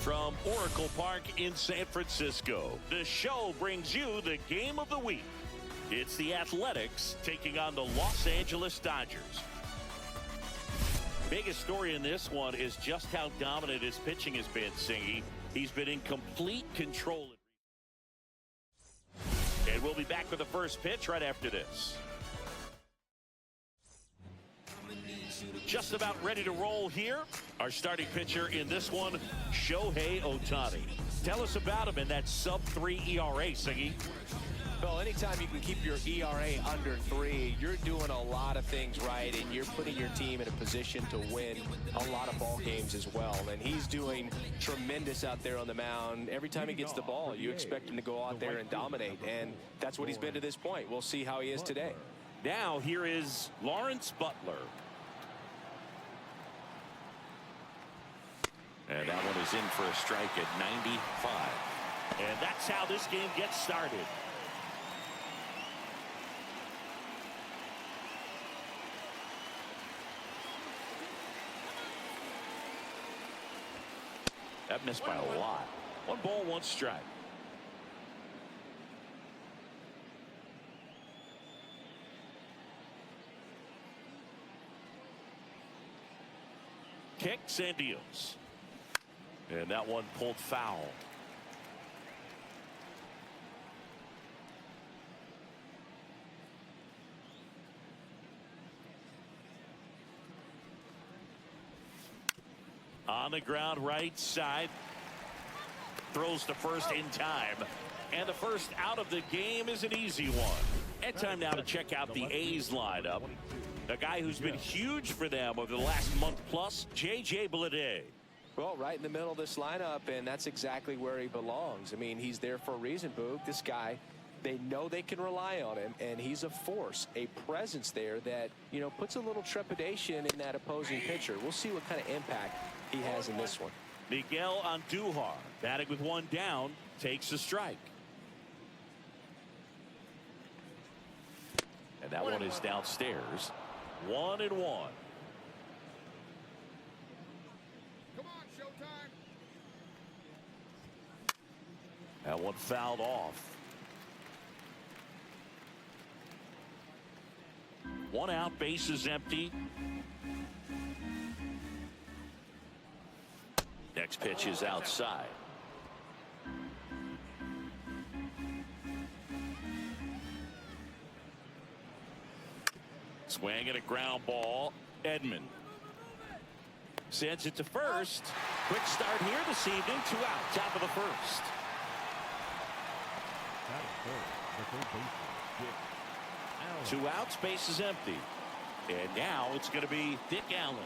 From Oracle Park in San Francisco, the show brings you the game of the week. It's the Athletics taking on the Los Angeles Dodgers. Biggest story in this one is just how dominant his pitching has been, Singy. He's been in complete control. And we'll be back with the first pitch right after this. Just about ready to roll here. Our starting pitcher in this one, Shohei Ohtani. Tell us about him in that sub-3 ERA, Siggy. Well, anytime you can keep your ERA under 3, you're doing a lot of things right, and you're putting your team in a position to win a lot of ball games as well. And he's doing tremendous out there on the mound. Every time he gets the ball, you expect him to go out there and dominate, and that's what he's been to this point. We'll see how he is today. Now here is Lawrence Butler. And that one is in for a strike at 95. And that's how this game gets started. That missed by a lot. 1 ball, 1 strike. Kicks and deals. And that one pulled foul. On the ground, right side. Throws to first in time. And the first out of the game is an easy one. And time now to check out the A's lineup. A guy who's been huge for them over the last month plus, J.J. Bleday. Well, right in the middle of this lineup, and that's exactly where he belongs. I mean, he's there for a reason, Boog. This guy, they know they can rely on him, and he's a force, a presence there that, you know, puts a little trepidation in that opposing pitcher. We'll see what kind of impact he has in this one. Miguel Andujar, batting with 1 down, takes a strike. And that one is downstairs. 1-1. That one fouled off. 1 out, bases empty. Next pitch is outside. Swing and a ground ball. Edman sends it to first. Quick start here this evening. 2 out, top of the first. 2 outs, base is empty. And now it's going to be Dick Allen.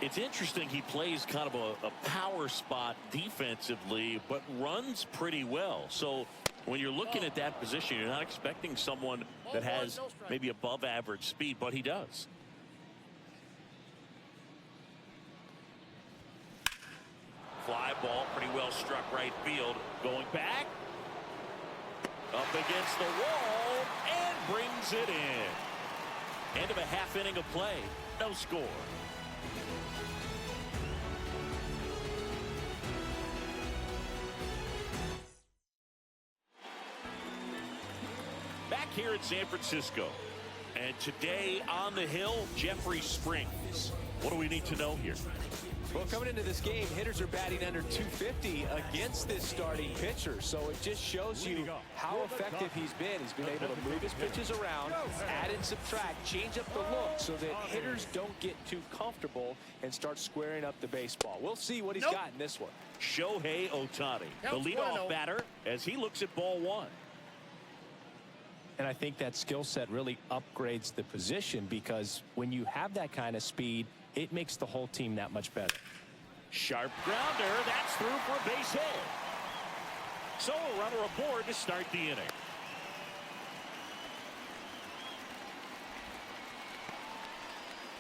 It's interesting, he plays kind of a power spot defensively, but runs pretty well. So when you're looking at that position, you're not expecting someone that has maybe above average speed, but he does. Fly ball, pretty well struck right field. Going back. Up against the wall and brings it in. End of a half inning of play. No score. Back here in San Francisco. And today on the hill, Jeffrey Springs. What do we need to know here? Well, coming into this game, hitters are batting under 250 against this starting pitcher. So it just shows you how effective he's been. He's been able to move his pitches around, add and subtract, change up the look so that hitters don't get too comfortable and start squaring up the baseball. We'll see what he's got in this one. Shohei Ohtani, the leadoff batter, as he looks at ball 1. And I think that skill set really upgrades the position, because when you have that kind of speed, it makes the whole team that much better. Sharp grounder. That's through for a base hit. So a runner aboard to start the inning.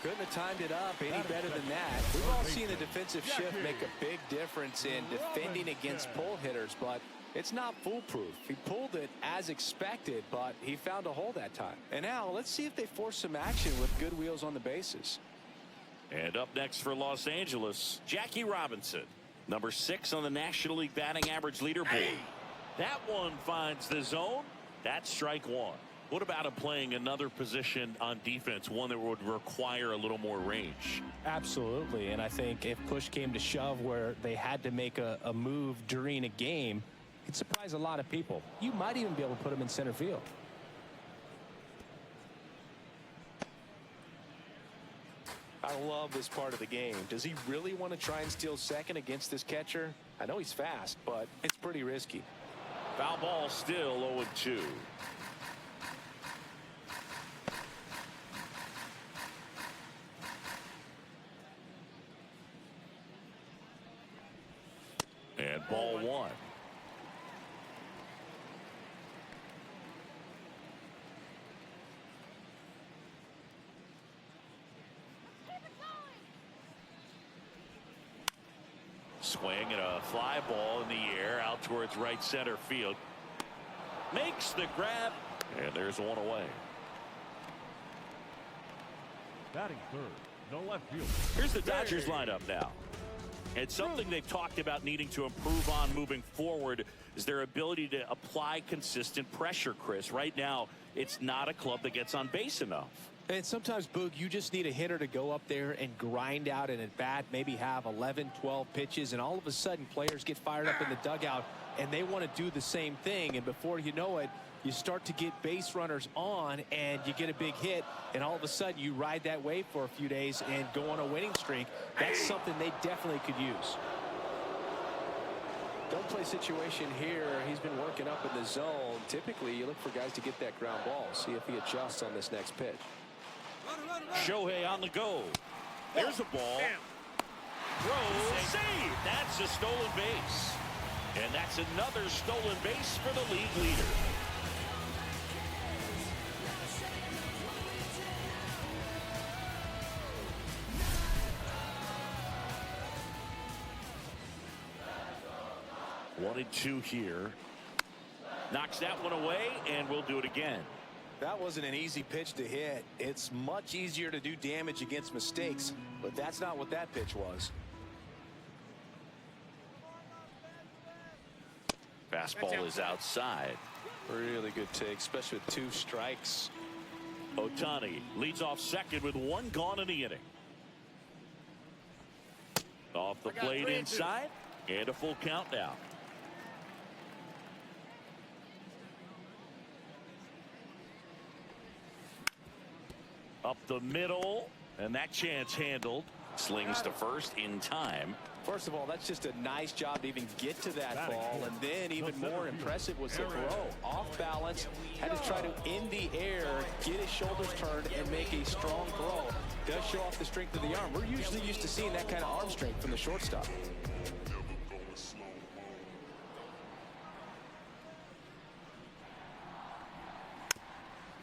Couldn't have timed it up any better than that. We've all seen the defensive shift make a big difference in defending against pull hitters, but it's not foolproof. He pulled it as expected, but he found a hole that time. And now let's see if they force some action with good wheels on the bases. And up next for Los Angeles, Jackie Robinson. Number 6 on the National League batting average leaderboard. That one finds the zone. That's strike one. What about him playing another position on defense, one that would require a little more range? Absolutely, and I think if push came to shove where they had to make a move during a game, it'd surprise a lot of people. You might even be able to put him in center field. I love this part of the game. Does he really want to try and steal second against this catcher? I know he's fast, but it's pretty risky. Foul ball, still 0-2. And ball one. Swing and a fly ball in the air out towards right center field. Makes the grab, and there's one away. Batting third, no left field. Here's the Dodgers lineup now. And something they've talked about needing to improve on moving forward is their ability to apply consistent pressure, Chris. Right now, it's not a club that gets on base enough. And sometimes, Boog, you just need a hitter to go up there and grind out an at-bat, maybe have 11, 12 pitches, and all of a sudden players get fired up in the dugout, and they want to do the same thing. And before you know it, you start to get base runners on, and you get a big hit, and all of a sudden you ride that wave for a few days and go on a winning streak. That's something they definitely could use. Don't play situation here. He's been working up in the zone. Typically, you look for guys to get that ground ball. See if he adjusts on this next pitch. Shohei on the go. There's a ball. Throw, save. That's a stolen base. And that's another stolen base for the league leader. One and two here. Knocks that one away, and we'll do it again. That wasn't an easy pitch to hit. It's much easier to do damage against mistakes, but that's not what that pitch was. Fastball is outside. Really good take, especially with 2 strikes. Ohtani leads off second with 1 gone in the inning. Off the plate inside, and a full count now. Up the middle, and that chance handled. Slings to first in time. First of all, that's just a nice job to even get to that ball, and then even more impressive was the throw. Off balance, had to try to in the air, get his shoulders turned, and make a strong throw. Does show off the strength of the arm. We're usually used to seeing that kind of arm strength from the shortstop.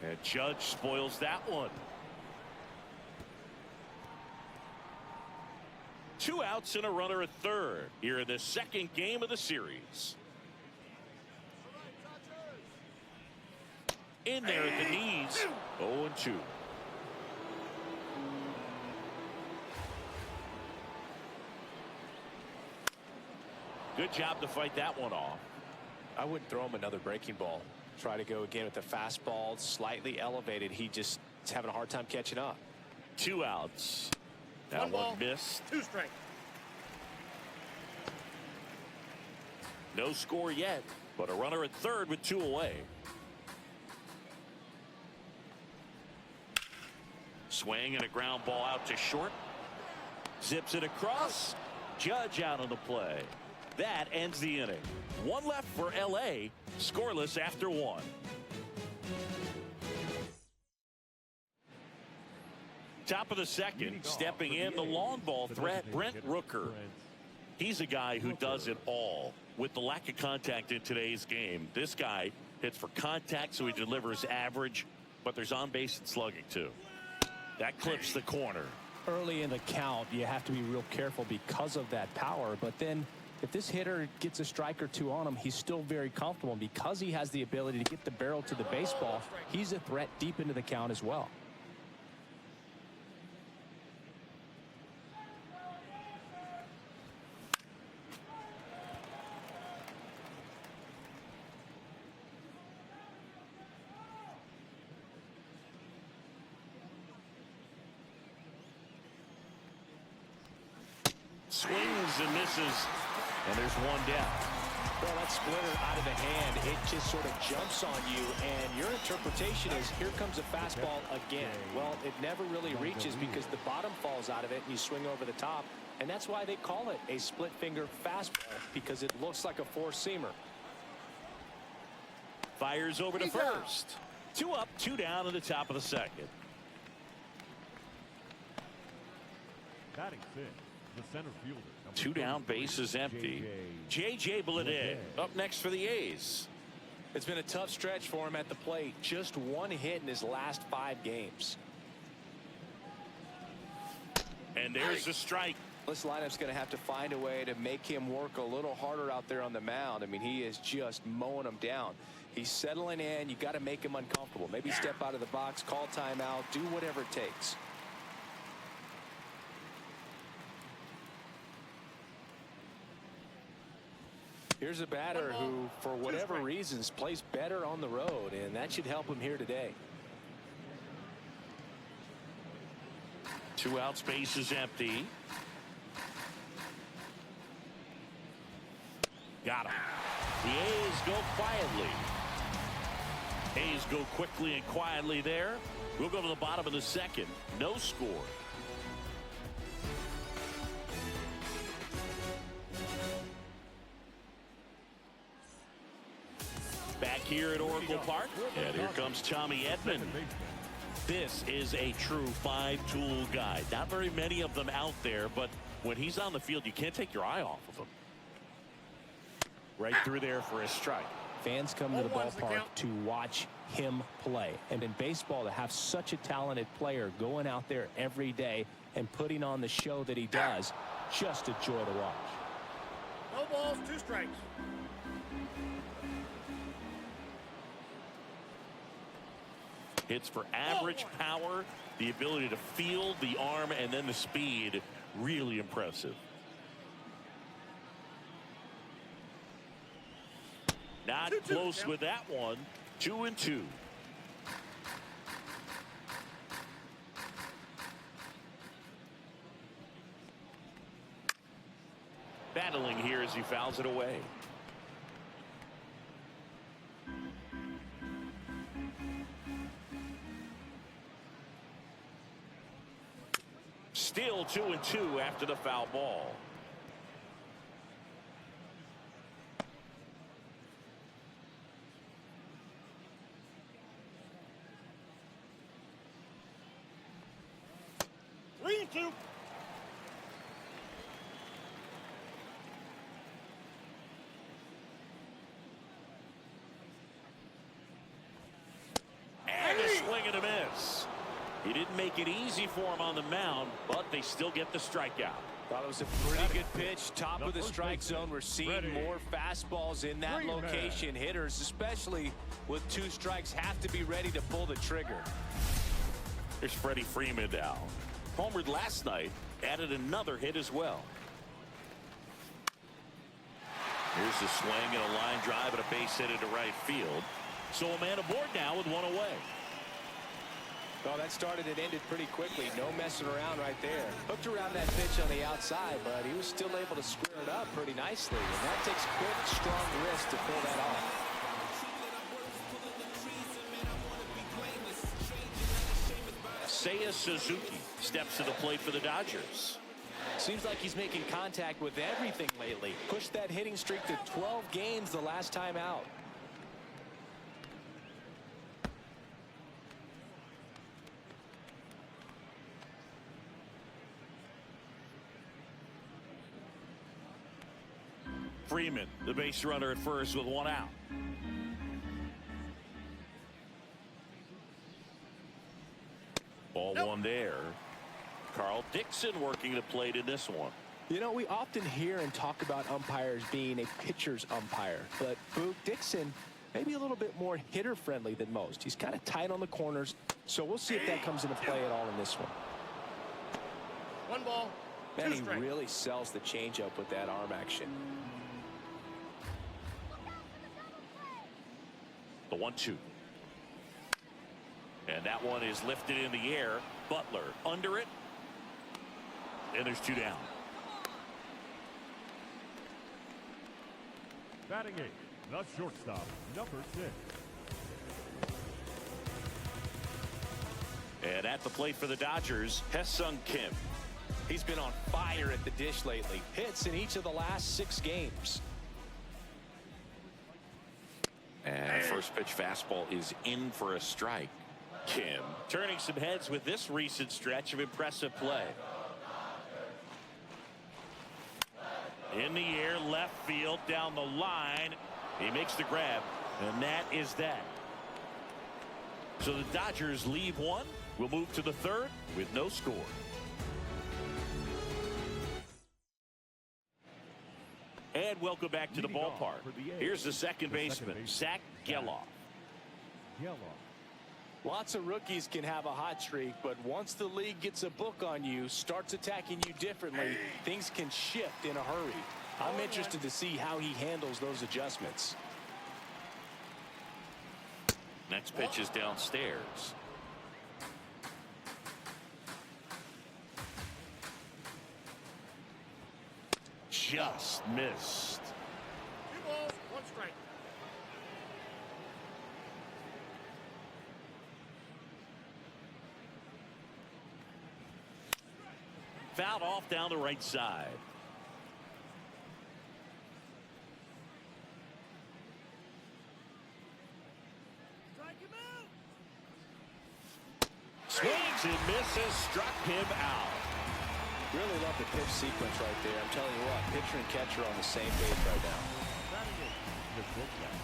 And Judge spoils that one. 2 outs and a runner at third here in the second game of the series. In there at the knees. 0-2. Good job to fight that one off. I wouldn't throw him another breaking ball. Try to go again with the fastball, slightly elevated. He just is having a hard time catching up. 2 outs. That one missed. 2 strikes. No score yet, but a runner at third with 2 away. Swing and a ground ball out to short. Zips it across. Judge out on the play. That ends the inning. 1 left for LA. Scoreless after 1. Top of the second, stepping in the long ball threat, Brent Rooker. He's a guy who does it all. With the lack of contact in today's game, this guy hits for contact, so he delivers average, but there's on base and slugging too. That clips the corner. Early in the count, you have to be real careful because of that power, but then if this hitter gets a strike or 2 on him, he's still very comfortable. And because he has the ability to get the barrel to the baseball, he's a threat deep into the count as well. Swings and misses. And there's one down. Well, that splitter out of the hand, it just sort of jumps on you, and your interpretation is, here comes a fastball again. Well, it never really reaches because the bottom falls out of it, and you swing over the top, and that's why they call it a split-finger fastball, because it looks like a four-seamer. Fires over to first. 2 up, 2 down in the top of the second. Batting fifth, the center fielder. 2 down, base is empty. J.J. Bleday up next for the A's. It's been a tough stretch for him at the plate. Just 1 hit in his last 5 games. And there's the strike. This lineup's going to have to find a way to make him work a little harder out there on the mound. I mean, he is just mowing them down. He's settling in. You got to make him uncomfortable. Maybe step out of the box, call timeout, do whatever it takes. Here's a batter who, for whatever reasons, plays better on the road, and that should help him here today. 2 outs, base is empty. Got him. The A's go quietly. A's go quickly and quietly there. We'll go to the bottom of the second. No score. Back here at Oracle Park, and here comes Tommy Edman. This is a true 5-tool guy. Not very many of them out there, but when he's on the field, you can't take your eye off of him. Right through there for a strike. Fans come to the ballpark to watch him play. And in baseball, to have such a talented player going out there every day and putting on the show that he does, just a joy to watch. No balls, 2 strikes. Hits for average power, the ability to field, the arm, and then the speed. Really impressive. Not close with that one. 2-2. Battling here as he fouls it away. Still 2-2 after the foul ball. And a swing and a miss. He didn't make it easy for him on the mound, but they still get the strikeout. Thought it was a pretty good pitch. Top of the strike zone. We're seeing more fastballs in that location. Hitters, especially with 2 strikes, have to be ready to pull the trigger. There's Freddie Freeman now. Homered last night, added another hit as well. Here's the swing and a line drive and a base hit into right field. So a man aboard now with 1 away. Well, that started and ended pretty quickly. No messing around right there. Hooked around that pitch on the outside, but he was still able to square it up pretty nicely. And that takes quick, strong wrist to pull that off. Seiya Suzuki steps to the plate for the Dodgers. Seems like he's making contact with everything lately. Pushed that hitting streak to 12 games the last time out. Freeman, the base runner at first with 1 out. Ball 1 there. Carl Dixon working the plate in this one. You know, we often hear and talk about umpires being a pitcher's umpire, but Boog Dixon maybe a little bit more hitter friendly than most. He's kind of tight on the corners, so we'll see if that comes into play at all in this one. 1 ball. Man, he really sells the changeup with that arm action. The 1-2. And that one is lifted in the air. Butler under it. And there's 2 down. Batting eighth, the shortstop, number 6. And at the plate for the Dodgers, Haesung Kim. He's been on fire at the dish lately. Hits in each of the last 6 games. And first pitch fastball is in for a strike. Kim turning some heads with this recent stretch of impressive play. In the air, left field, down the line. He makes the grab, and that is that. So the Dodgers leave one. We'll move to the third with no score. And welcome back to the ballpark. Here's the second baseman, Zach Geloff. Lots of rookies can have a hot streak, but once the league gets a book on you, starts attacking you differently, things can shift in a hurry. I'm interested to see how he handles those adjustments. Next pitch is downstairs. Just missed. 2 balls, 1 strike. Fouled off down the right side. Strike him out. Swings and misses, struck him out. Really love the pitch sequence right there. I'm telling you what, pitcher and catcher on the same page right now. Batting eighth, the shortstop.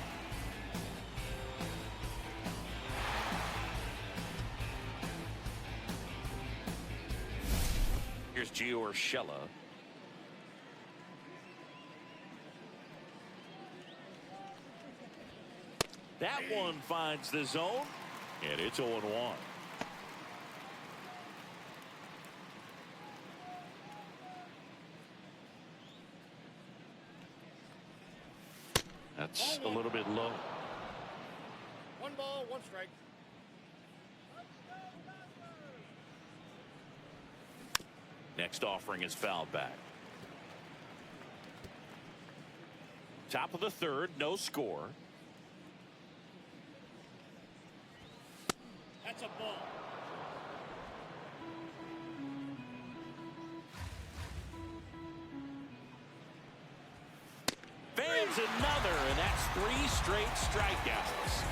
Here's Gio Urshela. That one finds the zone, and it's 0-1. That's a little bit low. 1 ball, 1 strike. Next offering is fouled back. Top of the third, no score. That's a ball. Fans another, and that's 3 straight strikeouts.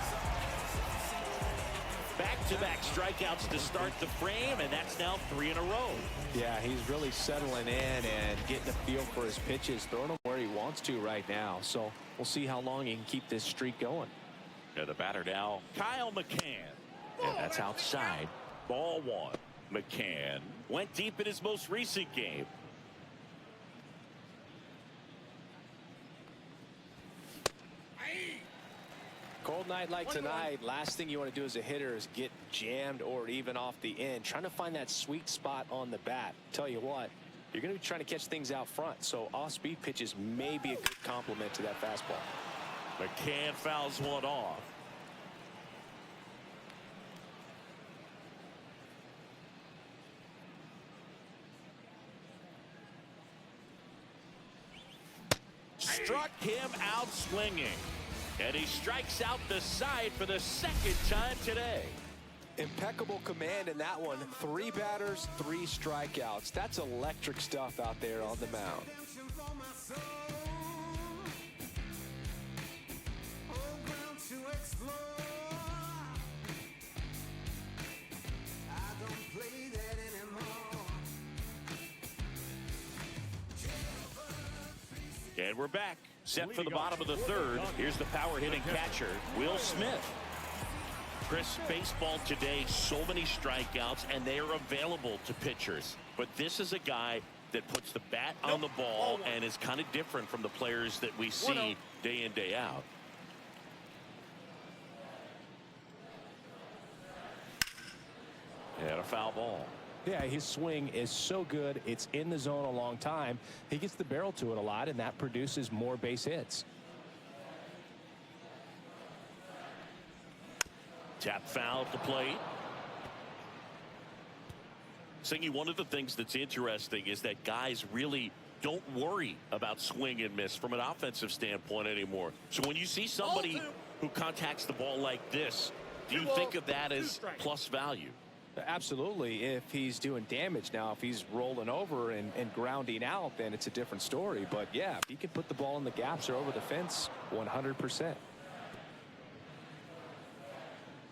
Back-to-back strikeouts to start the frame, and that's now 3 in a row. Yeah, he's really settling in and getting a feel for his pitches, throwing them where he wants to right now. So we'll see how long he can keep this streak going. And the batter now, Kyle McCann. And that's outside. Ball 1. McCann went deep in his most recent game. Cold night like tonight, last thing you want to do as a hitter is get jammed or even off the end. Trying to find that sweet spot on the bat. Tell you what, you're going to be trying to catch things out front, so off-speed pitches may be a good complement to that fastball. McCann fouls one off. Struck him out swinging. And he strikes out the side for the 2nd time today. Impeccable command in that one. 3 batters, 3 strikeouts. That's electric stuff out there on the mound. And we're back. Set for the bottom of the third. Here's the power hitting catcher, Will Smith. Chris, baseball today, so many strikeouts, and they are available to pitchers. But this is a guy that puts the bat on the ball and is kind of different from the players that we see day in, day out. And a foul ball. Yeah, his swing is so good. It's in the zone a long time. He gets the barrel to it a lot, and that produces more base hits. Tap foul at the plate. Singy, one of the things that's interesting is that guys really don't worry about swing and miss from an offensive standpoint anymore. So when you see somebody who contacts the ball like this, do you think of that as plus value? Absolutely, if he's doing damage. Now, if he's rolling over and grounding out, then it's a different story. But yeah, if he can put the ball in the gaps or over the fence, 100%.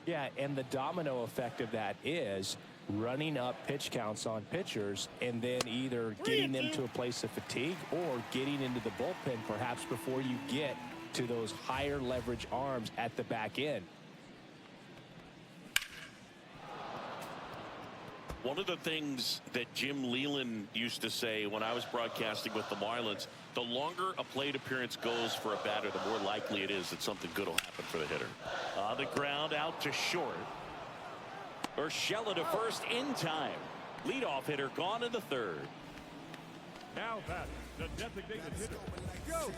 Yeah, and the domino effect of that is running up pitch counts on pitchers and then either getting them to a place of fatigue or getting into the bullpen perhaps before you get to those higher leverage arms at the back end. One of the things that Jim Leland used to say when I was broadcasting with the Marlins, the longer a plate appearance goes for a batter, the more likely it is that something good will happen for the hitter. On the ground, out to short. Urshela to first in time. Leadoff hitter gone in the third. Now batting, the designated hitter, Shohei.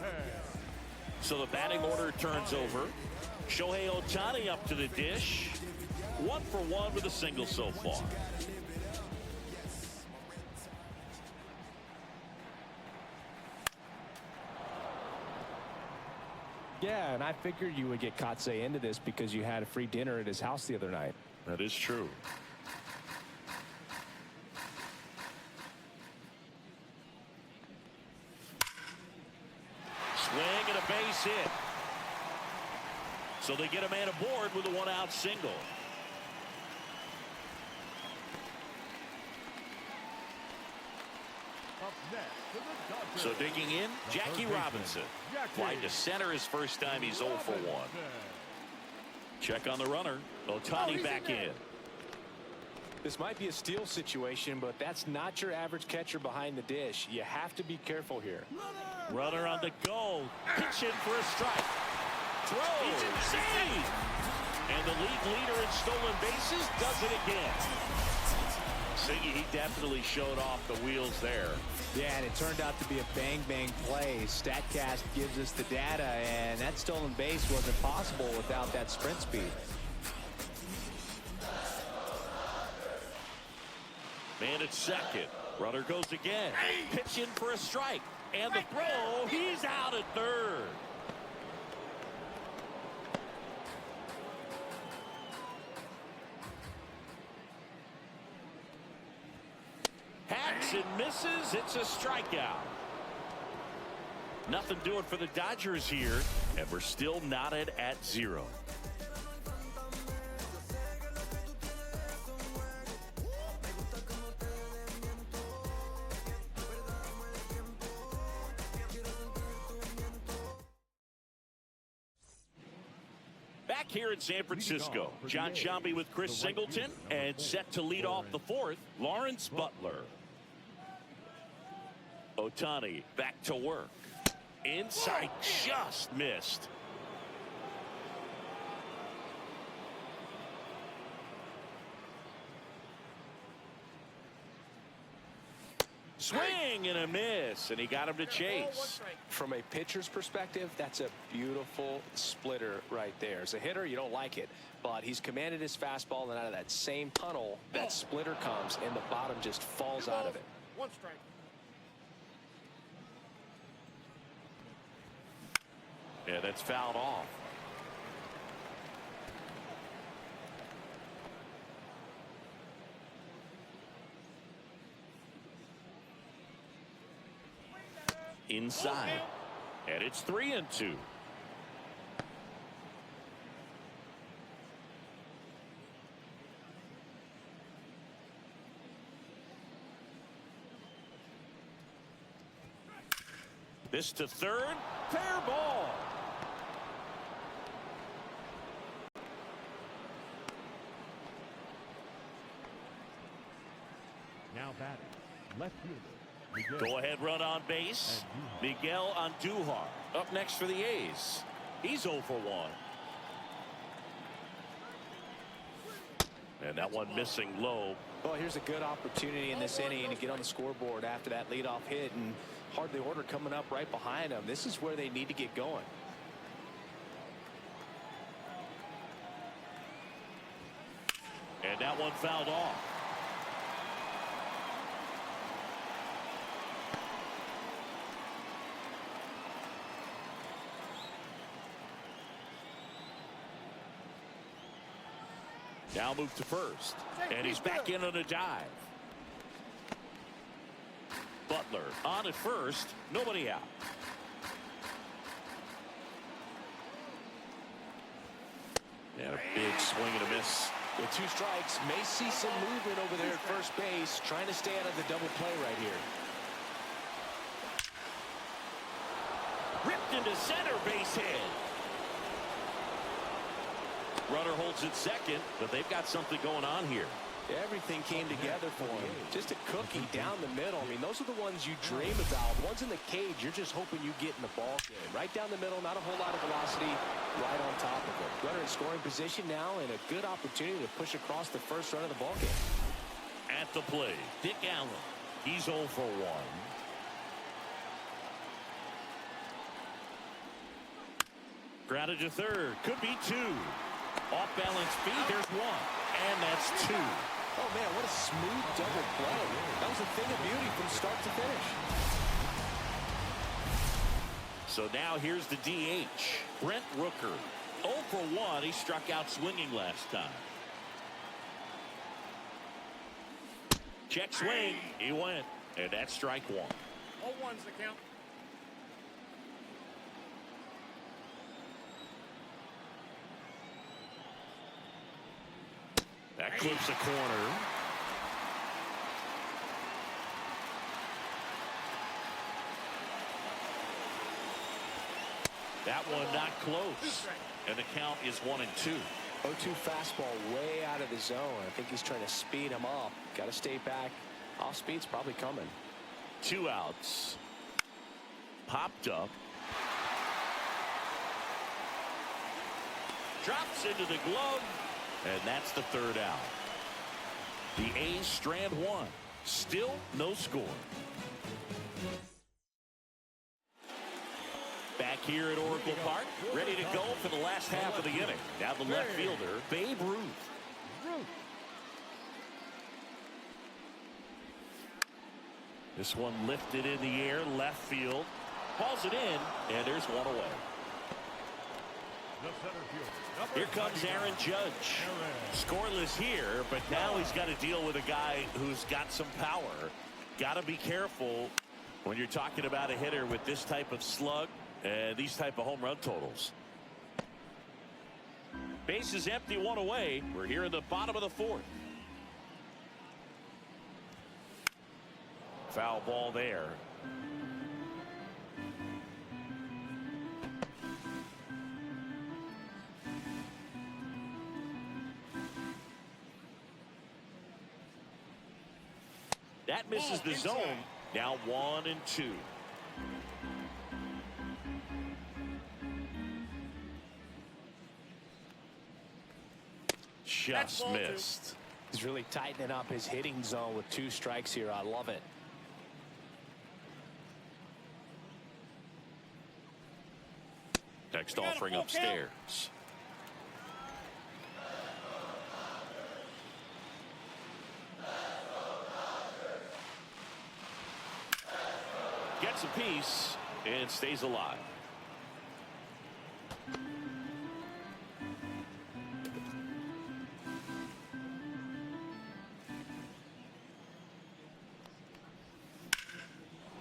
So the batting order turns over. Shohei Ohtani up to the dish. 1 for 1 with a single so far. Yeah, and I figured you would get Kotsay into this because you had a free dinner at his house the other night. That is true. Swing and a base hit. So they get a man aboard with a 1-out single. Up next to the Dodgers. So digging in, Jackie Robinson. Fly to center his first time. He's 0 for 1. Check on the runner. Ohtani back in. This might be a steal situation, but that's not your average catcher behind the dish. You have to be careful here. Runner on the go. Pitch in for a strike. Throw. He's insane. And the league leader in stolen bases does it again. Siggy, he definitely showed off the wheels there. Yeah, and it turned out to be a bang-bang play. StatCast gives us the data, and that stolen base wasn't possible without that sprint speed. Man at second. Runner goes again. Pitch in for a strike. And the throw. He's out at third. Hacks and misses. It's a strikeout. Nothing doing for the Dodgers here. And we're still knotted at 0. Back here in San Francisco, John Sciambi with Chris Singleton, and set to lead off the fourth, Lawrence Butler. Ohtani back to work. Inside, just missed. Swing and a miss, and he got him to chase. From a pitcher's perspective, that's a beautiful splitter right there. As a hitter, you don't like it, but he's commanded his fastball, and out of that same tunnel, that splitter comes, and the bottom just falls out of it. 1 strike. Yeah, that's fouled off. Inside, and it's 3-2. This to third, fair ball. Now batting, left fielder. Go ahead run on base. Miguel Andujar up next for the A's. He's 0 for 1. And that one missing low. Well, here's a good opportunity in this inning to get on the scoreboard after that leadoff hit, and hardly order coming up right behind them. This is where they need to get going. And that one fouled off. Now move to first. And he's back in on a dive. Butler on at first. Nobody out. And a big swing and a miss. With 2 strikes, may see some movement over there at first base, trying to stay out of the double play right here. Ripped into center, base hit. Runner holds at second, but they've got something going on here. Everything came together for him. Just a cookie down the middle. I mean, those are the ones you dream about. Ones in the cage, you're just hoping you get in the ball game. Right down the middle, not a whole lot of velocity, right on top of it. Runner in scoring position now, and a good opportunity to push across the first run of the ball game. At the plate, Dick Allen. He's 0 for 1. Grounded to third. Could be 2. Off balance feet. There's 1. And that's 2. Oh, man, what a smooth double play. That was a thing of beauty from start to finish. So now here's the DH. Brent Rooker. 0 for 1. He struck out swinging last time. Check swing. He went. And that's strike 1. 0-1's the count. That clips a corner. That one not close. And the count is 1-2. 0-2 fastball way out of the zone. I think he's trying to speed him up. Got to stay back. Off speed's probably coming. 2 outs. Popped up. Drops into the glove. And that's the 3rd out. The A's strand 1. Still no score. Back here at Oracle Park, ready to go for the last half of the inning. Now the left fielder, Babe Ruth. This one lifted in the air, left field. Hauls it in, and there's 1 away. Here comes Aaron Judge. Scoreless here, but now he's got to deal with a guy who's got some power. Got to be careful when you're talking about a hitter with this type of slug and these type of home run totals. Base is empty, 1 away. We're here in the bottom of the 4th. Foul ball there. That misses the zone. Now 1-2. Just missed. He's really tightening up his hitting zone with 2 strikes here. I love it. Next offering upstairs. Gets a piece and stays alive.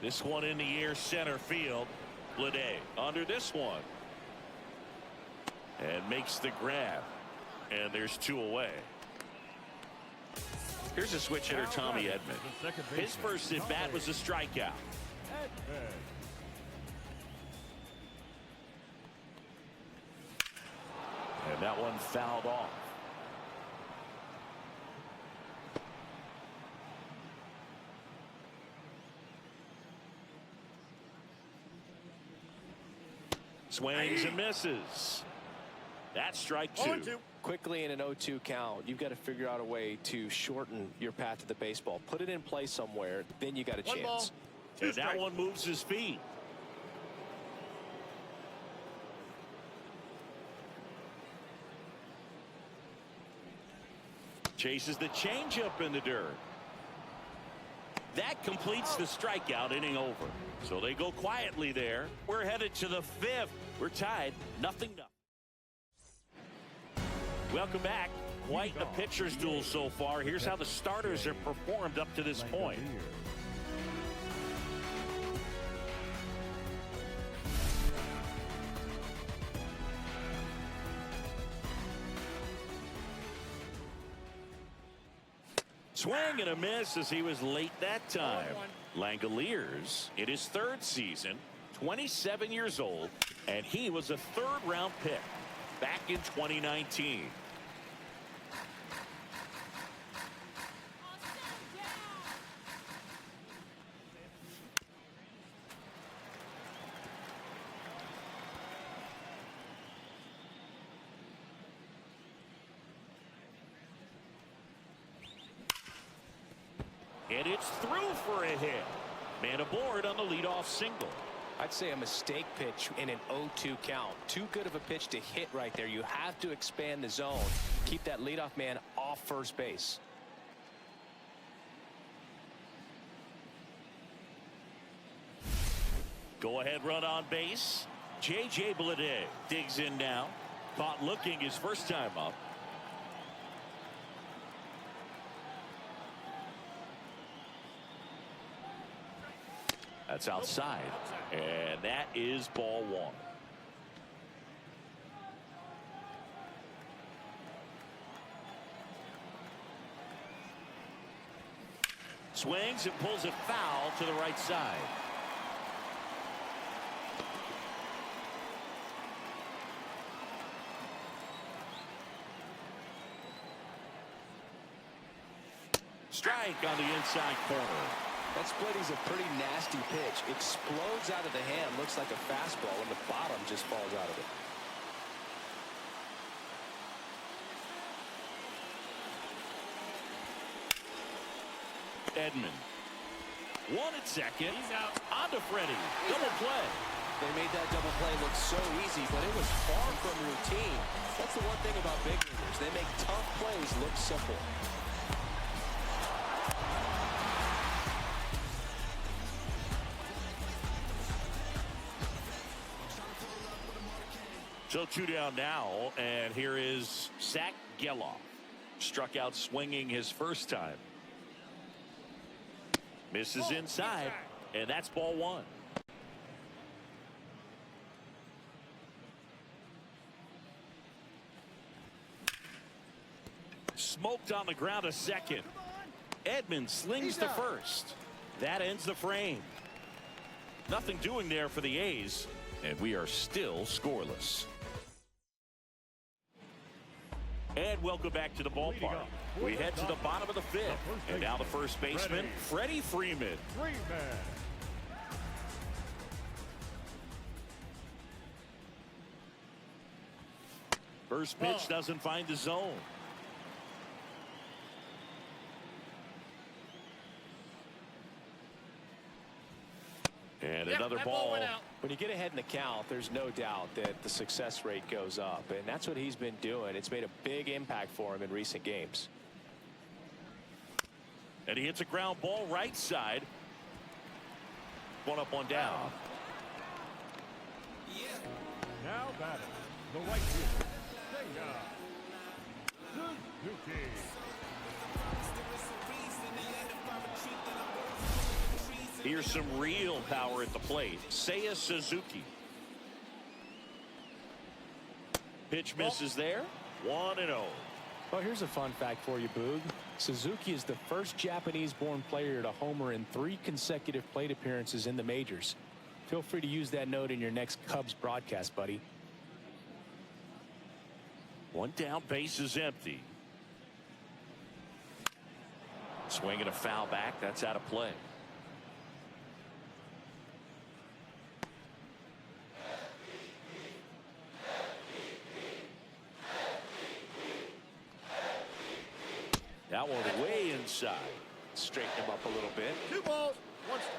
This one in the air, center field. Bleday under this one. And makes the grab. And there's 2 away. Here's a switch hitter, Tommy Edman. His first at bat was a strikeout. And that one fouled off. Swings and misses. That's strike 2. Quickly in an 0-2 count, you've got to figure out a way to shorten your path to the baseball. Put it in play somewhere, then you got a chance. And that one moves his feet. Chases the changeup in the dirt. That completes the strikeout, inning over. So they go quietly there. We're headed to the 5th. We're tied 0-0. Welcome back. Quite the pitcher's duel so far. Here's how the starters have performed up to this point. Swing and a miss as he was late that time. Langoliers in his third season, 27 years old, and he was a third-round pick back in 2019. And it's through for a hit. Man aboard on the leadoff single. I'd say a mistake pitch in an 0-2 count. Too good of a pitch to hit right there. You have to expand the zone. Keep that leadoff man off first base. Go ahead run on base. J.J. Bleday digs in now. Caught looking his first time up. That's outside, and that is ball one. Swings and pulls it foul to the right side. Strike on the inside corner. That split is a pretty nasty pitch. Explodes out of the hand. Looks like a fastball, and the bottom just falls out of it. Edman. One at second. He's out. On to Freddie. Double play. They made that double play look so easy, but it was far from routine. That's the one thing about big leaguers. They make tough plays look simple. So two down now, and here is Zach Geloff. Struck out swinging his first time. Misses inside, and that's ball one. Smoked on the ground a second. Edman slings to first. That ends the frame. Nothing doing there for the A's, and we are still scoreless. And welcome back to the ballpark. We head to the bottom of the fifth. And now the first baseman, Freddie Freeman. First pitch doesn't find the zone. And another ball. When you get ahead in the count, there's no doubt that the success rate goes up, and that's what he's been doing. It's made a big impact for him in recent games. And he hits a ground ball right side. One up, one down. Now batting, the right fielder, Suzuki. Here's some real power at the plate. Seiya Suzuki. Pitch misses there. 1-0. Well, here's a fun fact for you, Boog. Suzuki is the first Japanese-born player to homer in 3 consecutive plate appearances in the majors. Feel free to use that note in your next Cubs broadcast, buddy. One down, base is empty. Swing and a foul back. That's out of play. That one way inside. Straighten him up a little bit. 2 balls, 1 strike.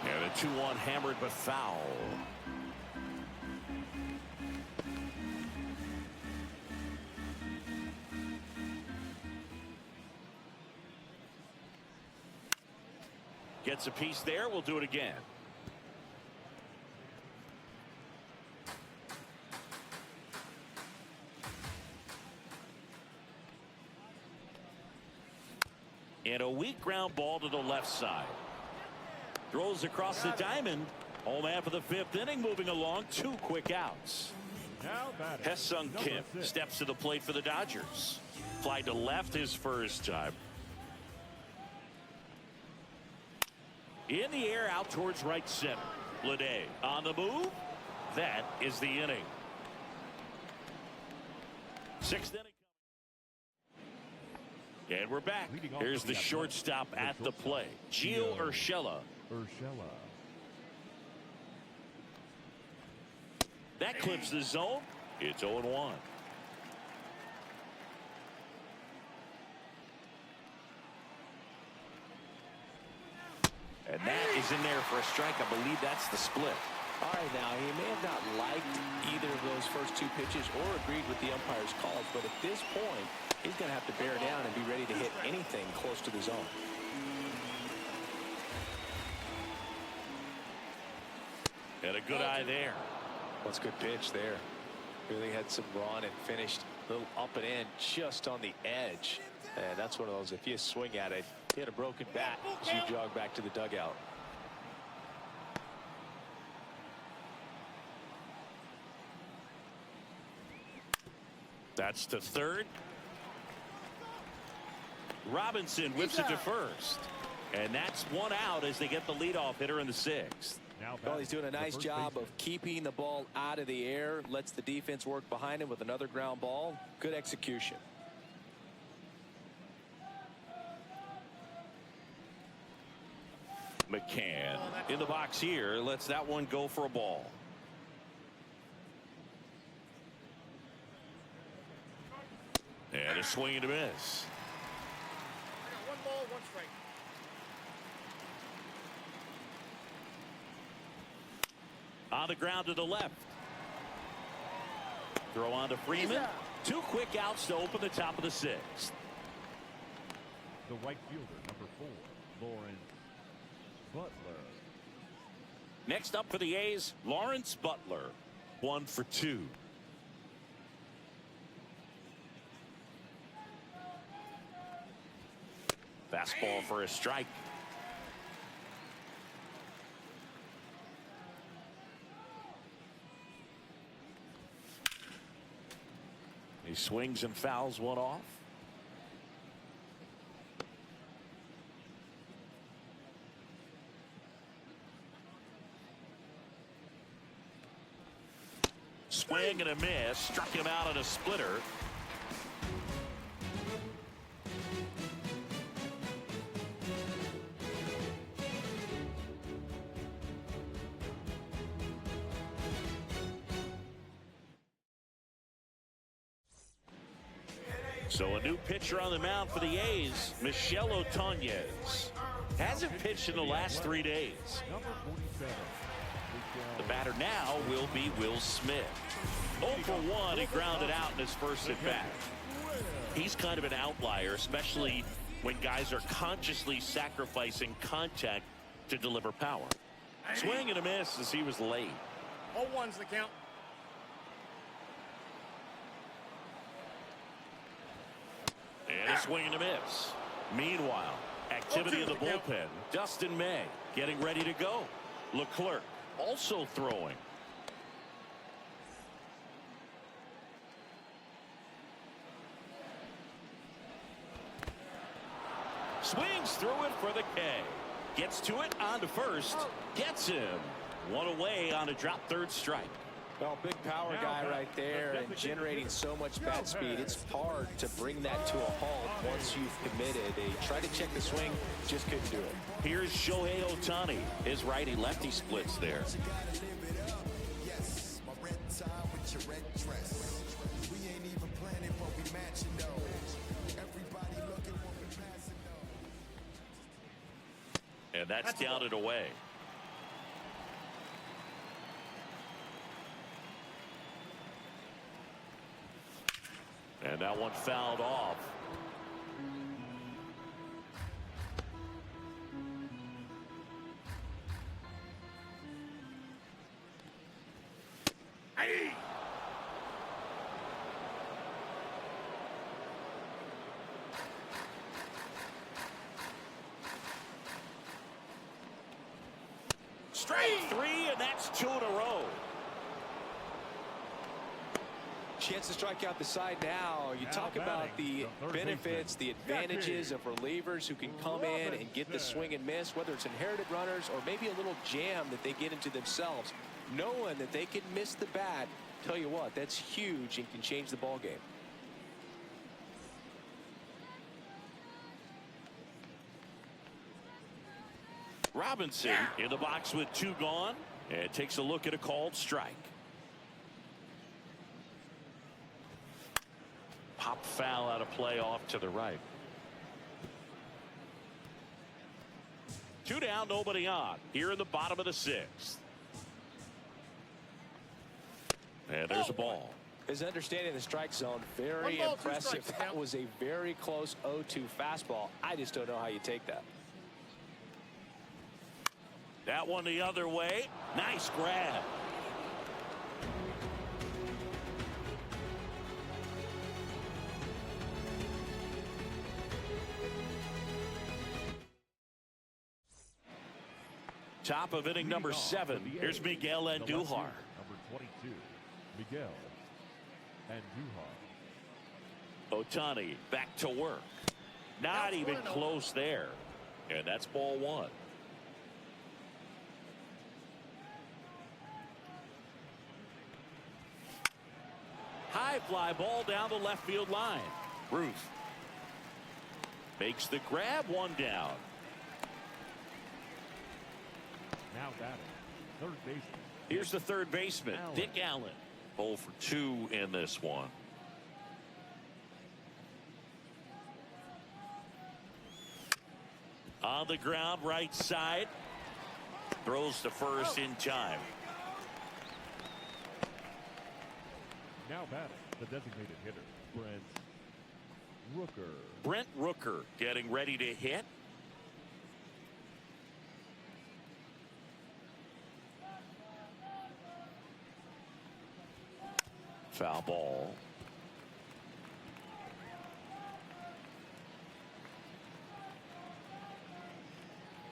And a 2-1 hammered but foul. Gets a piece there. We'll do it again. And a weak ground ball to the left side. Throws across the diamond. Home half of the fifth inning, moving along. 2 quick outs. Now batting. Hesung Number Kim 6. steps to the plate for the Dodgers. Fly to left his first time. In the air, out towards right center. Lede on the move. That is the inning. 6th inning. And we're back. Here's the shortstop at the plate. Gio Urshela. That clips the zone. It's 0-1. And that is in there for a strike. I believe that's the split. All right, now, he may have not liked either of those first 2 pitches or agreed with the umpire's calls, but at this point, he's going to have to bear down and be ready to hit anything close to the zone. And a good eye there. That's a good pitch there. Really had some run and finished a little up and in just on the edge. And that's one of those, if you swing at it, hit a broken bat as you jog back to the dugout. That's to third. Robinson whips it to first. And that's 1 out as they get the leadoff hitter in the 6th. Well, he's doing a nice job of keeping the ball out of the air. Lets the defense work behind him with another ground ball. Good execution. McCann in the box here. Lets that one go for a ball. And a swing and a miss. I got 1 ball, 1 strike. On the ground to the left. Throw on to Freeman. 2 quick outs to open the top of the 6th. The right fielder, number 4, Lawrence Butler. Next up for the A's, Lawrence Butler. 1 for 2. Fastball for a strike. He swings and fouls one off. Swing and a miss. Struck him out on a splitter. So a new pitcher on the mound for the A's, Michel Otañez. Hasn't pitched in the last 3 days. Number 47. The batter now will be Will Smith. 0 for 1, he grounded out in his first at bat. He's kind of an outlier, especially when guys are consciously sacrificing contact to deliver power. Swing and a miss as he was late. 0-1's the count. And a swing and a miss. Meanwhile, activity in the bullpen. Dustin May getting ready to go. Leclerc also throwing. Swings through it for the K. Gets to it on to first. Gets him. 1 away on a drop third strike. Well, big power guy right there and generating so much bat speed. It's hard to bring that to a halt once you've committed. They tried to check the swing, just couldn't do it. Here's Shohei Ohtani. His righty-lefty splits there. And that's down and away. And that one fouled off. Hey. Strike three, and that's 2 in a row. Chance to strike out the side now. You talk about the benefits, the advantages of relievers who can come in and get the swing and miss, whether it's inherited runners or maybe a little jam that they get into themselves. Knowing that they can miss the bat, tell you what, that's huge and can change the ball game. Robinson in the box with 2 gone, and takes a look at a called strike. Pop foul out of play off to the right. 2 down, nobody on. Here in the bottom of the 6th. And there's a ball. His understanding of the strike zone, very impressive. That was a very close 0-2 fastball. I just don't know how you take that. That one the other way. Nice grab. Top of inning number 7. Here's Miguel Andujar. Number 22, Miguel Andujar. Ohtani back to work. Not even close there. And that's ball 1. High fly ball down the left field line. Ruth makes the grab, 1 down. Now batting, third baseman. Here's the third baseman, Dick Allen. 0 for 2 in this one. On the ground, right side. Throws to first in time. Now batting, the designated hitter, Brent Rooker. Brent Rooker getting ready to hit. Foul ball.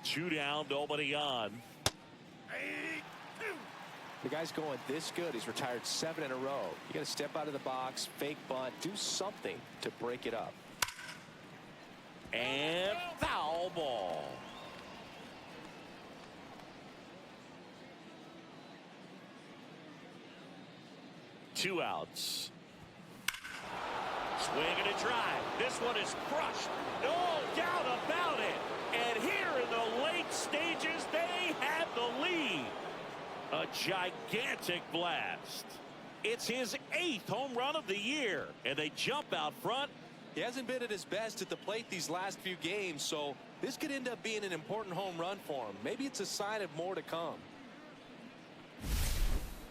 Two down, nobody on. The guy's going this good. He's retired 7 in a row. You got to step out of the box, fake bunt, do something to break it up. And foul ball. Two outs. Swing and a drive. This one is crushed. No doubt about it. And here in the late stages, they have the lead. A gigantic blast. It's his 8th home run of the year, and they jump out front. He hasn't been at his best at the plate these last few games, so this could end up being an important home run for him. Maybe it's a sign of more to come.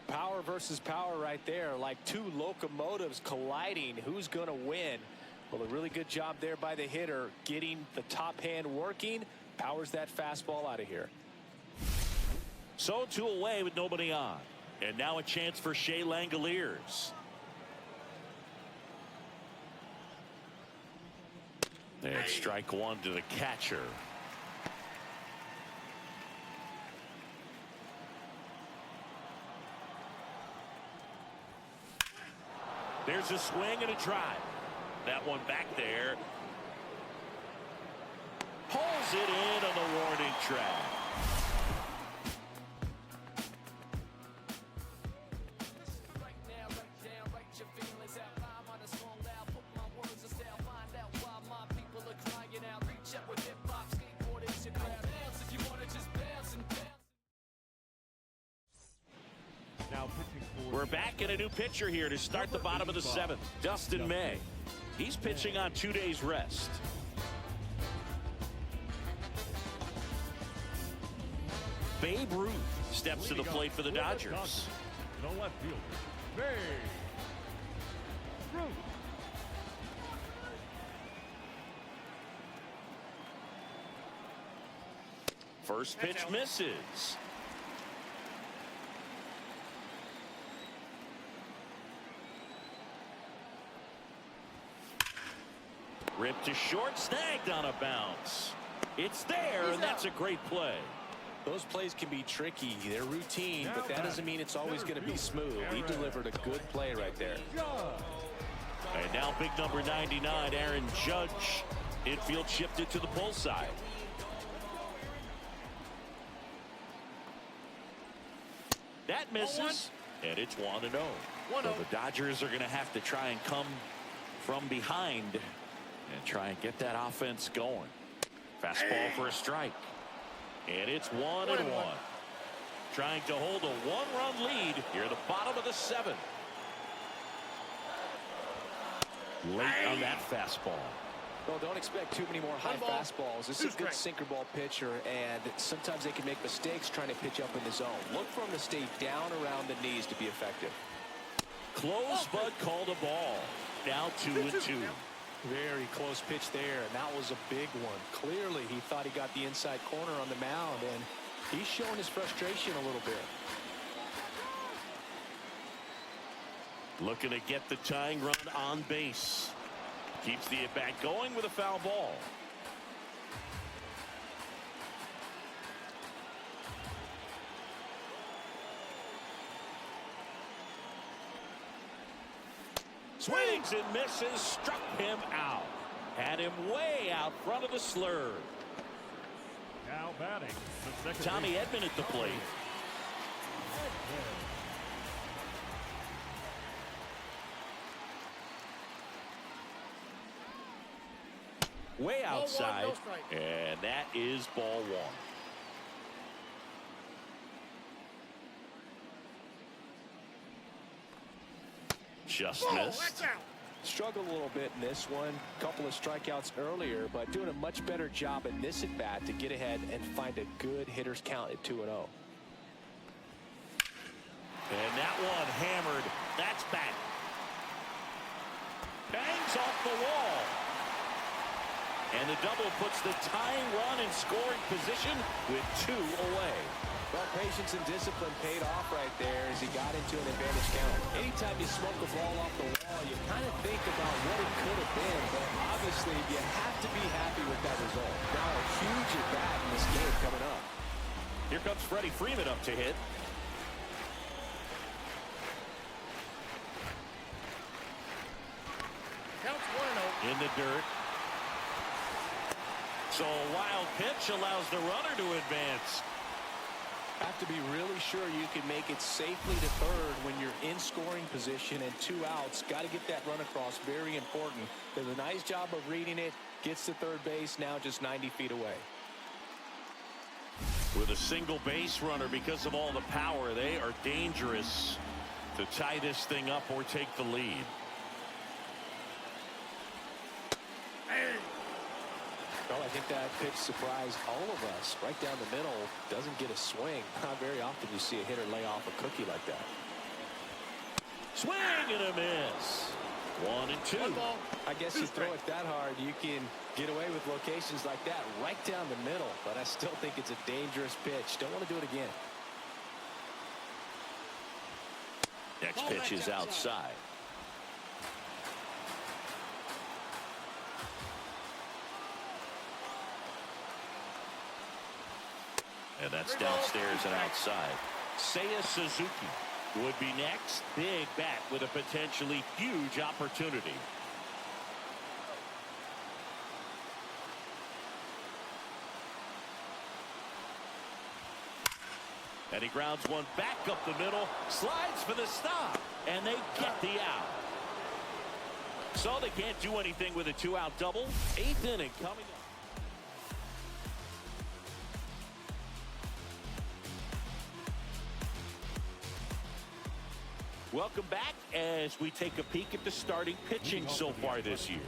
Power versus power right there, like 2 locomotives colliding. Who's going to win? Well, a really good job there by the hitter, getting the top hand working. Powers that fastball out of here. So 2 away with nobody on. And now a chance for Shea Langoliers. And strike 1 to the catcher. There's a swing and a drive. That one back there. Pulls it in on the warning track. We're back in a new pitcher here to start the bottom of the 7th. Dustin May. He's pitching on 2 days rest. Babe Ruth steps to the plate for the Dodgers. The left fielder, Babe Ruth. First pitch misses. Ripped to short, snagged on a bounce. It's there, and that's a great play. Those plays can be tricky. They're routine, but that doesn't mean it's always going to be smooth. He delivered a good play right there. And now big number 99, Aaron Judge. Infield shifted to the pull side. That misses, and it's 1-0. So the Dodgers are going to have to try and come from behind and try and get that offense going. Fastball for a strike. And it's 1-1. Trying to hold a one-run lead here at the bottom of the 7th. Late on that fastball. Well, don't expect too many more high fastballs. This is a good sinker ball pitcher, and sometimes they can make mistakes trying to pitch up in the zone. Look for him to stay down around the knees to be effective. Close, but called a ball. Now 2-2. Very close pitch there, and that was a big one. Clearly, he thought he got the inside corner on the mound, and he's showing his frustration a little bit. Looking to get the tying run on base. Keeps the at-bat going with a foul ball. Swings and misses, struck him out. Had him way out front of the slur. Now batting, the second Tommy Edman at the plate. Way outside, and that is ball 1. Just missed. Struggled a little bit in this one. Couple of strikeouts earlier, but doing a much better job in this at bat to get ahead and find a good hitter's count at 2-0. And that one hammered. That's back. Bangs off the wall. And the double puts the tying run in scoring position with 2 away. Well, patience and discipline paid off right there as he got into an advantage count. Anytime you smoke a ball off the wall, you kind of think about what it could have been, but obviously you have to be happy with that result. Now a huge at bat in this game coming up. Here comes Freddie Freeman up to hit. Counts 1-0. In the dirt. So a wild pitch allows the runner to advance. Have to be really sure you can make it safely to third when you're in scoring position and 2 outs. Got to get that run across. Very important. Does a nice job of reading it. Gets to third base. Now just 90 feet away. With a single base runner, because of all the power, they are dangerous to tie this thing up or take the lead. Well, I think that pitch surprised all of us. Right down the middle, doesn't get a swing. Not very often you see a hitter lay off a cookie like that. Swing and a miss. 1-2. I guess you throw it that hard, you can get away with locations like that right down the middle. But I still think it's a dangerous pitch. Don't want to do it again. Next pitch is outside. And that's downstairs and outside. Seiya Suzuki would be next. Big bat with a potentially huge opportunity. And he grounds one back up the middle. Slides for the stop. And they get the out. So they can't do anything with a 2-out double. 8th inning coming up. Welcome back as we take a peek at the starting pitching so far this year.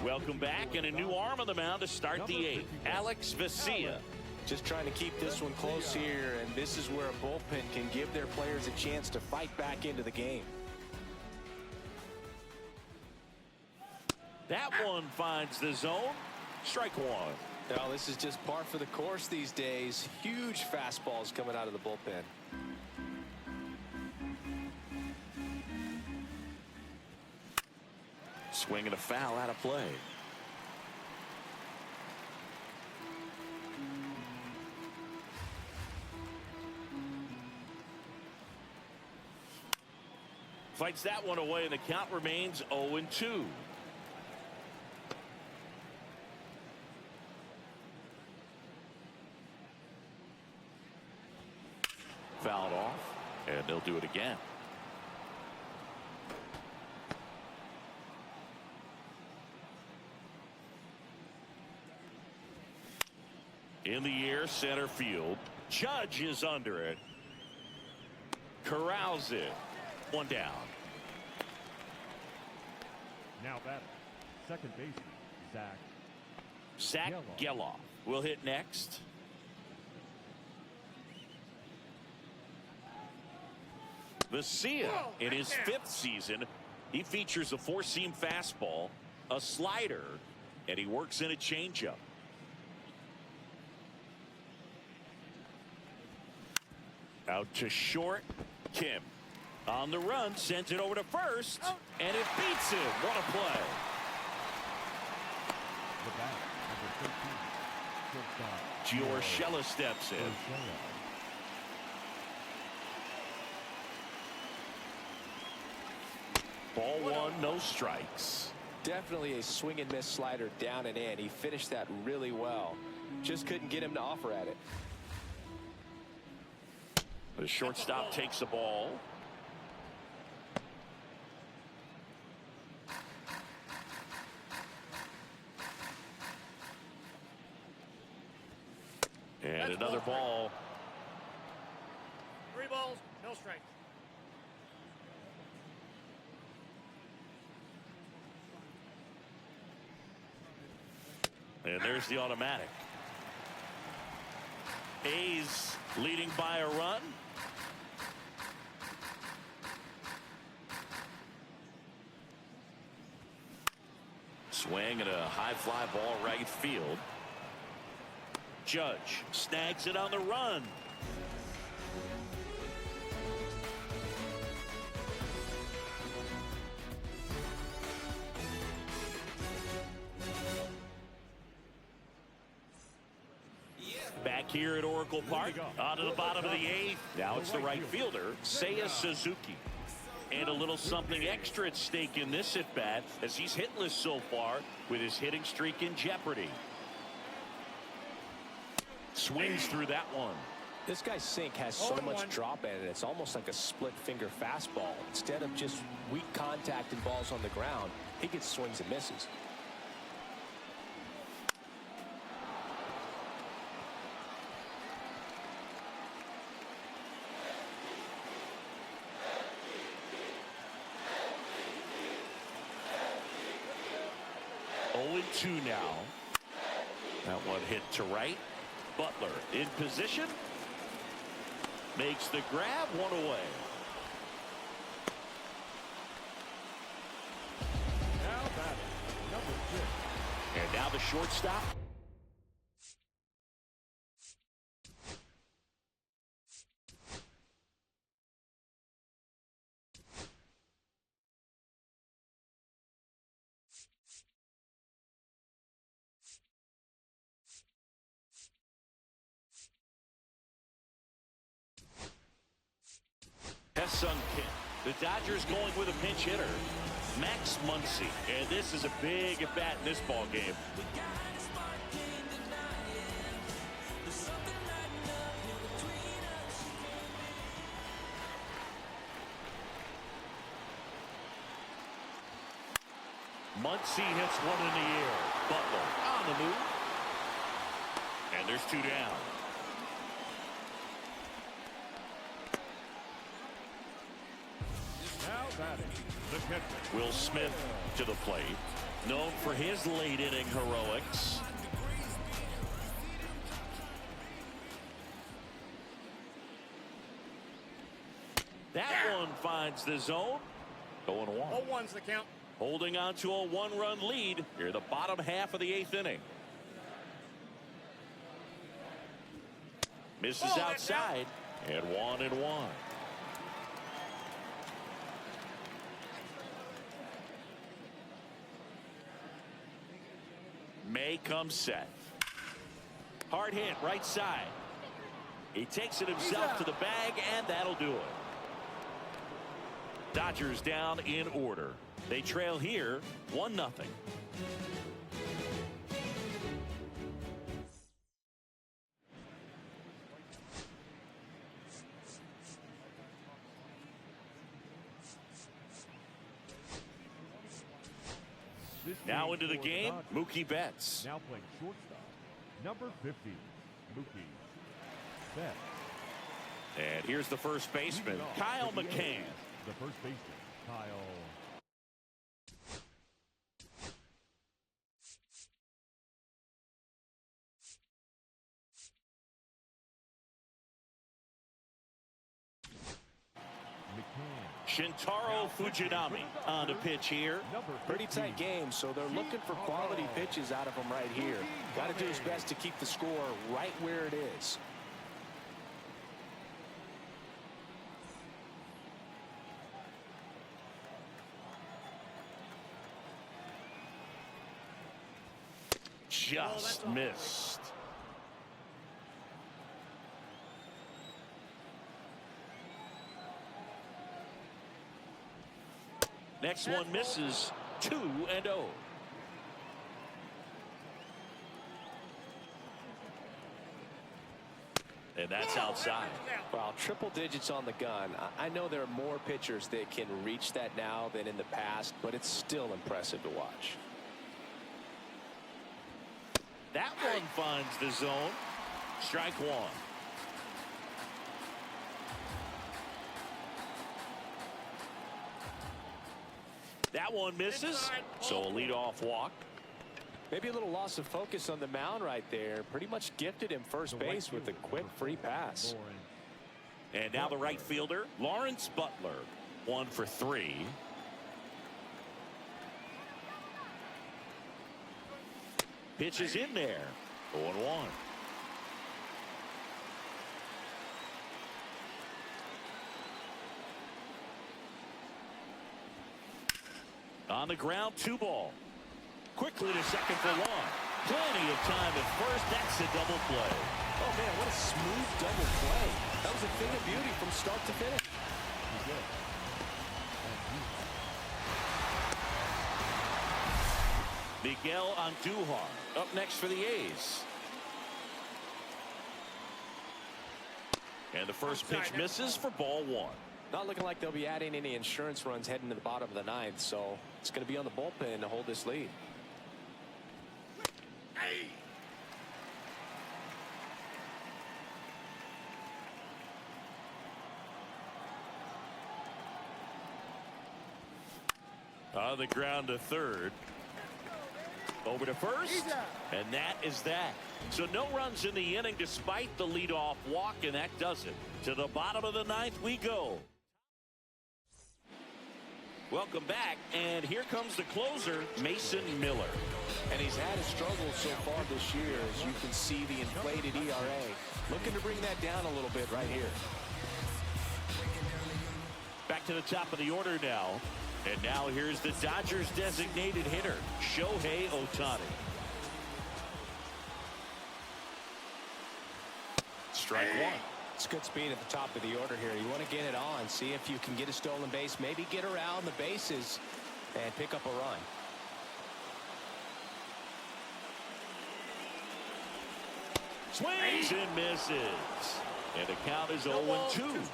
Welcome back, and a new arm on the mound to start the 8th. Alex Vesia. Just trying to keep this one close here, and this is where a bullpen can give their players a chance to fight back into the game. That one finds the zone. Strike 1. Now, this is just par for the course these days. Huge fastballs coming out of the bullpen. Swing and a foul out of play. Fights that one away, and the count remains 0-2. Fouled off, and they'll do it again. In the air, center field. Judge is under it. Corrals it. One down. Now batting, second baseman, Zach Geloff will hit next. Vesia in his 5th season. He features a four-seam fastball, a slider, and he works in a changeup. Out to short. Kim on the run, sends it over to first, and it beats him. What a play. The bat, number 13, Giorgella steps in. Ball one, no strikes. Definitely a swing and miss slider down and in. He finished that really well. Just couldn't get him to offer at it. The shortstop takes the ball. And another ball. 3 balls, no strikes. And there's the automatic. A's leading by a run. Swing and a high fly ball right field. Judge snags it on the run. Back here at Oracle Park, onto the bottom of the 8th. Now it's the right fielder, Seiya Suzuki. And a little something extra at stake in this at-bat, as he's hitless so far with his hitting streak in jeopardy. Swings through that one. This guy's sink has so much drop in it. It's almost like a split finger fastball. Instead of just weak contact and balls on the ground, he gets swings and misses. Two now. That one hit to right. Butler in position. Makes the grab, one away. Now batting, number 6. And now the shortstop. The Dodgers going with a pinch hitter, Max Muncy, and this is a big at bat in this ball game. Muncy hits one in the air. Butler on the move, and there's 2 down. Will Smith to the plate, known for his late inning heroics. That one finds the zone. 0-1. 0-1's the count. Holding on to a 1-run lead here, the bottom half of the 8th inning. Misses outside, and 1-1. May comes set. Hard hit, right side. He takes it himself to the bag, and that'll do it. Dodgers down in order. They trail here 1-0. Now into the game, Mookie Betts. Now playing shortstop, number 50, Mookie Betts. And here's the first baseman, Kyle McCann. The first baseman, Kyle. Shintaro Fujinami on the pitch here. Pretty tight game, so they're looking for quality pitches out of him right here. Got to do his best to keep the score right where it is. Just missed. Next one misses. 2-0. And that's outside. Well, triple digits on the gun. I know there are more pitchers that can reach that now than in the past, but it's still impressive to watch. That one finds the zone. Strike one. That one misses, so a leadoff walk. Maybe a little loss of focus on the mound right there. Pretty much gifted him first base with a quick free pass. And now the right fielder, Lawrence Butler, 1 for 3. Pitch is in there, 0-1. On the ground, 2 ball. Quickly to second for 1. Plenty of time at first. That's a double play. Oh, man, what a smooth double play. That was a thing of beauty from start to finish. Miguel Andujar up next for the A's. And the first pitch misses for ball 1. Not looking like they'll be adding any insurance runs heading to the bottom of the 9th, so it's going to be on the bullpen to hold this lead. On the ground to third. Over to first, and that is that. So no runs in the inning despite the leadoff walk, and that does it. To the bottom of the 9th we go. Welcome back, and here comes the closer, Mason Miller. And he's had a struggle so far this year, as you can see the inflated ERA. Looking to bring that down a little bit right here. Back to the top of the order now. And now here's the Dodgers designated hitter, Shohei Ohtani. Strike 1. It's good speed at the top of the order here. You want to get it on, see if you can get a stolen base, maybe get around the bases and pick up a run. Swings and misses. And the count is 0-2.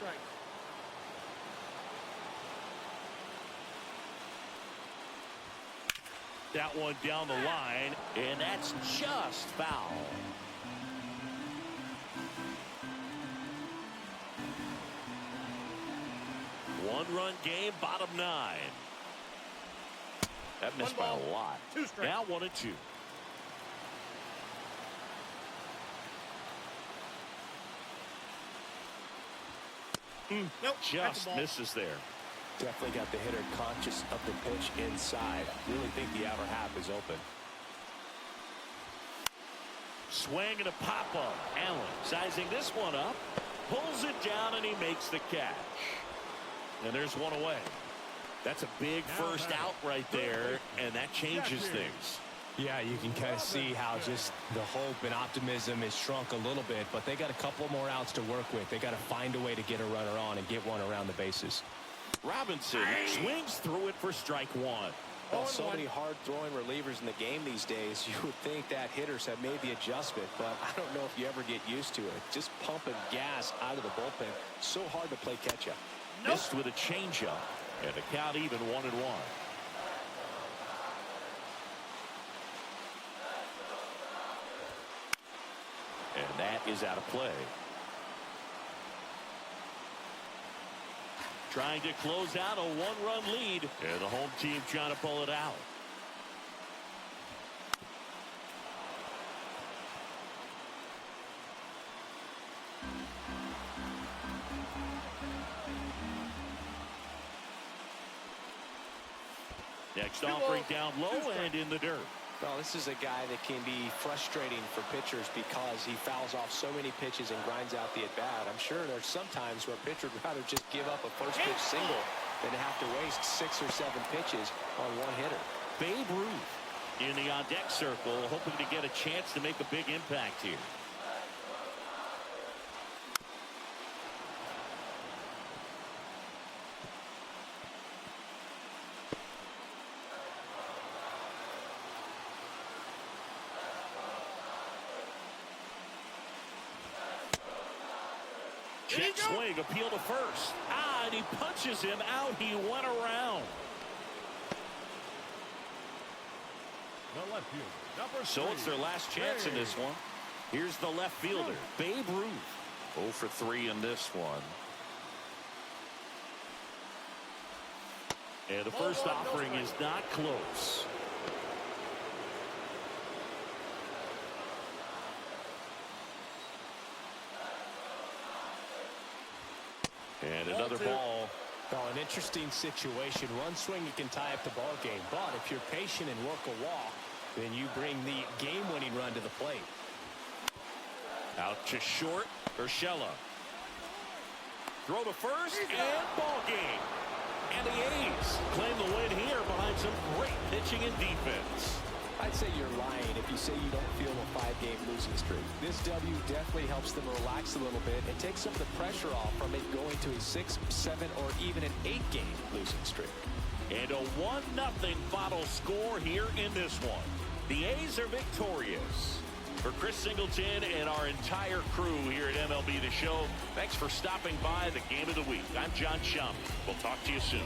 That one down the line, and that's just foul. One-run game, bottom 9. That missed by a lot. Now 1-2. Nope, just misses there. Definitely got the hitter conscious of the pitch inside. Really think the outer half is open. Swing and a pop-up. Allen sizing this one up. Pulls it down, and he makes the catch. And there's one away. That's a big first out right there, and that changes things. Yeah, you can kind of see how just the hope and optimism is shrunk a little bit, but they got a couple more outs to work with. They got to find a way to get a runner on and get one around the bases. Robinson swings through it for strike one. Well, so many hard-throwing relievers in the game these days, you would think that hitters have made the adjustment, but I don't know if you ever get used to it. Just pumping gas out of the bullpen. So hard to play catch-up. Missed with a changeup, and the count even 1-1. And that is out of play. Trying to close out a one-run lead, and the home team trying to pull it out. Next offering down low and in the dirt. Well, this is a guy that can be frustrating for pitchers because he fouls off so many pitches and grinds out the at-bat. I'm sure there's some times where a pitcher would rather just give up a first-pitch single than to have to waste 6 or 7 pitches on one hitter. Babe Ruth in the on-deck circle, hoping to get a chance to make a big impact here. Check swing, appeal to first. And he punches him out. He went around. The left fielder, number 3. So it's their last chance in this one. Here's the left fielder, Babe Ruth. 0 for 3 in this one. And the first offering is not close. And another ball. Oh, an interesting situation. One swing, you can tie up the ball game. But if you're patient and work a walk, then you bring the game-winning run to the plate. Out to short, Urshela. Throw to first, and ball game. And the A's claim the win here behind some great pitching and defense. I'd say you're lying if you say you don't feel a 5-game losing streak. This W definitely helps them relax a little bit and take some of the pressure off from it going to a 6, 7, or even an 8-game losing streak. And a 1-0 final score here in this one. The A's are victorious. For Chris Singleton and our entire crew here at MLB The Show, thanks for stopping by the Game of the Week. I'm John Shump. We'll talk to you soon.